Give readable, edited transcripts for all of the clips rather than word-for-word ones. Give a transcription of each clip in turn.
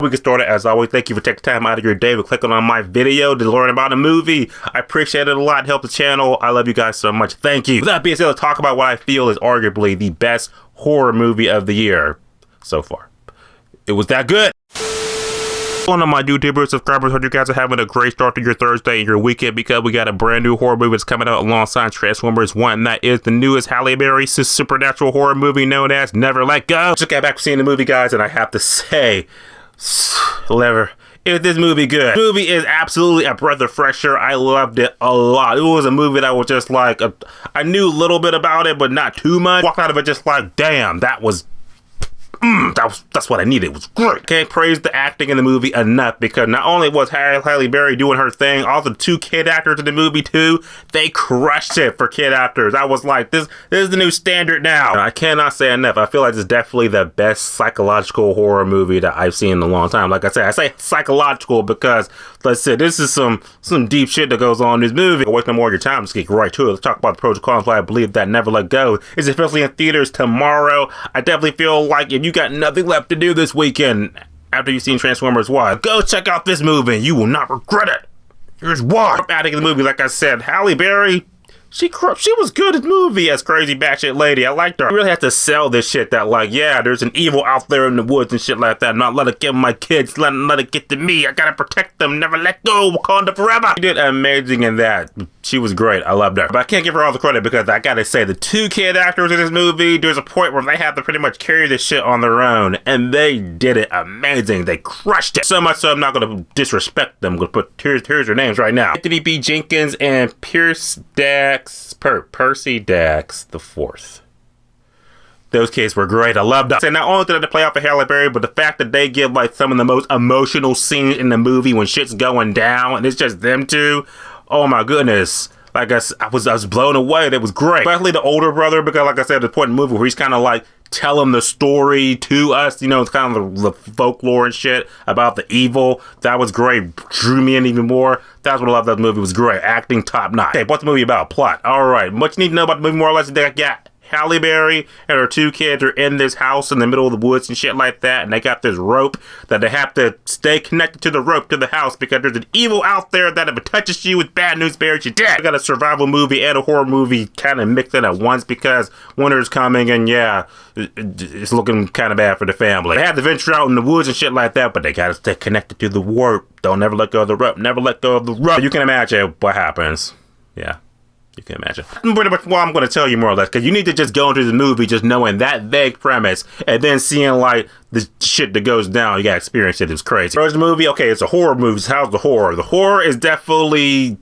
We get started, as always, thank you for taking time out of your day to clicking on my video to learn about a movie. I appreciate it a lot. Help the channel. I love you guys so much. Thank you. With that being said, let's talk about what I feel is arguably the best horror movie of the year so far. It was that good. One of my YouTuber subscribers, hope you guys are having a great start to your Thursday and your weekend, because we got a brand new horror movie that's coming out alongside Transformers 1, and that is the newest Halle Berry supernatural horror movie known as Never Let Go. Just got back from seeing the movie, guys, and I have to say, is this movie good? The movie is absolutely a breath of fresh air. I loved it a lot. It was a movie that was just like, I knew a little bit about it, but not too much. Walked out of it just like, damn, that's what I needed. It was great. Can't praise the acting in the movie enough, because not only was Halle Berry doing her thing, all the two kid actors in the movie too, they crushed it for kid actors. I was like, this is the new standard now. I cannot say enough. I feel like it's definitely the best psychological horror movie that I've seen in a long time. Like I said, I say psychological because, let's say, this is some deep shit that goes on in this movie. Don't waste no more of your time. Let's get right to it. Let's talk about the pros and cons. I believe that Never Let Go is officially in theaters tomorrow. I definitely feel like if you got nothing left to do this weekend after you've seen Transformers 1, go check out this movie. You will not regret it. Here's why. Adding in the movie, like I said, Halle Berry, she was good in the movie as crazy batshit lady. I liked her. I really had to sell this shit that, like, yeah, there's an evil out there in the woods and shit like that. Not let it get my kids. Let it get to me. I gotta protect them. Never let go. Wakanda forever. She did amazing in that. She was great. I loved her. But I can't give her all the credit, because I gotta say, the two kid actors in this movie, there's a point where they have to pretty much carry this shit on their own, and they did it amazing. They crushed it. So much so I'm not gonna disrespect them. I'm gonna put, here's their names right now. Anthony B. Jenkins and Percy Dax the Fourth. Those kids were great. I loved them. And not only did they play off of Halle Berry, but the fact that they give like some of the most emotional scenes in the movie when shit's going down, and it's just them two. Oh my goodness. Like I was blown away. That was great. Especially the older brother, because like I said, the point in the movie where he's kind of like telling the story to us, you know, it's kind of the folklore and shit about the evil. That was great. Drew me in even more. That's what I loved. That movie was great. Acting top notch. Okay, what's the movie about? Plot. All right. What you need to know about the movie, more or less, they got Halle Berry and her two kids are in this house in the middle of the woods and shit like that, and they got this rope that they have to stay connected to the rope to the house, because there's an evil out there that if it touches you with bad news bears you dead. I got a survival movie and a horror movie kind of mixed in at once, because winter's coming, and yeah, it's looking kind of bad for the family. They have to venture out in the woods and shit like that, but they gotta stay connected to the rope. Don't ever let go of the rope. Never let go of the rope. You can imagine what happens. Yeah. You can imagine. Pretty much what I'm going to tell you, more or less, because you need to just go into the movie just knowing that vague premise, and then seeing like the shit that goes down. You got to experience it. It's crazy. Where's the movie? Okay, it's a horror movie. So how's the horror? The horror is definitely,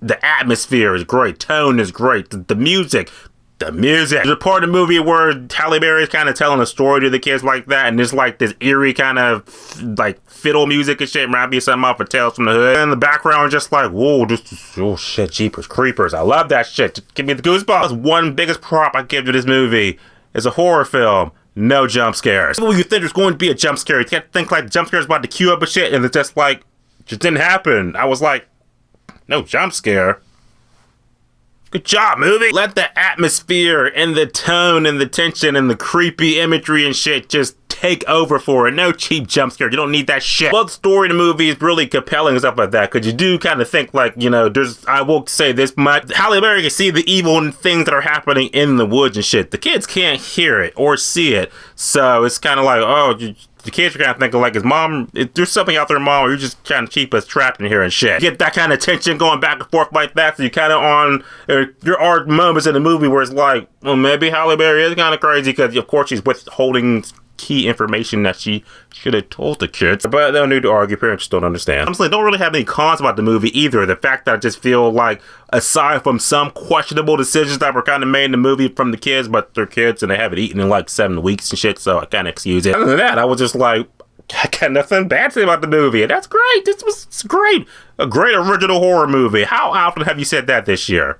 the atmosphere is great. Tone is great. The music. There's a part of the movie where Halle Berry is kind of telling a story to the kids like that, and there's like this eerie kind of like fiddle music and shit. Might be something off of Tales from the Hood. And in the background, just like, whoa, oh shit, jeepers creepers. I love that shit. Just give me the goosebumps. One biggest prop I give to this movie is a horror film. No jump scares. When you think there's going to be a jump scare, you can't think like jump scares about to queue up and shit, and it's just like, just didn't happen. I was like, no jump scare. Good job, movie. Let the atmosphere and the tone and the tension and the creepy imagery and shit just take over for it. No cheap jump scare. You don't need that shit. Well, the story of the movie is really compelling and stuff like that, because you do kind of think like, you know, I will say this much. Halle Berry can see the evil things that are happening in the woods and shit. The kids can't hear it or see it. So it's kind of like, oh, the kids are kind of thinking like, there's something out there, Mom, or you're just trying to keep us trapped in here and shit. You get that kind of tension going back and forth like that, so you kind of there are moments in the movie where it's like, well, maybe Halle Berry is kind of crazy, because of course she's withholding key information that she should have told the kids. But no need to argue. Parents don't understand. Honestly, I don't really have any cons about the movie either. The fact that I just feel like, aside from some questionable decisions that were kind of made in the movie from the kids, but they're kids and they haven't eaten in like 7 weeks and shit, so I kind of excuse it. Other than that, I was just like, I got nothing bad to say about the movie, and that's great. This was great. A great original horror movie. How often have you said that this year?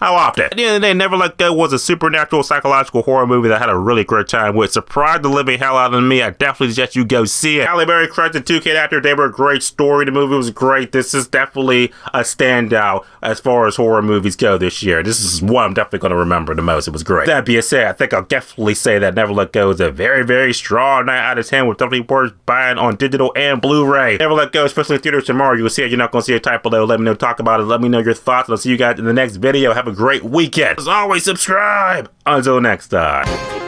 How often? At the end of the day, Never Let Go was a supernatural psychological horror movie that I had a really great time with. Surprised the living hell out of me. I definitely suggest you go see it. Halle Berry, Craig, and 2K actor, they were a great story. The movie was great. This is definitely a standout as far as horror movies go this year. This is one I'm definitely going to remember the most. It was great. That being said, I think I'll definitely say that Never Let Go is a very, very strong 9 out of 10 with definitely worth buying on digital and Blu-ray. Never Let Go, especially in theaters tomorrow. You will see it. You're not going to see it. Type below. Let me know. Talk about it. Let me know your thoughts. I'll see you guys in the next video. Have a great weekend. As always, subscribe. Until next time.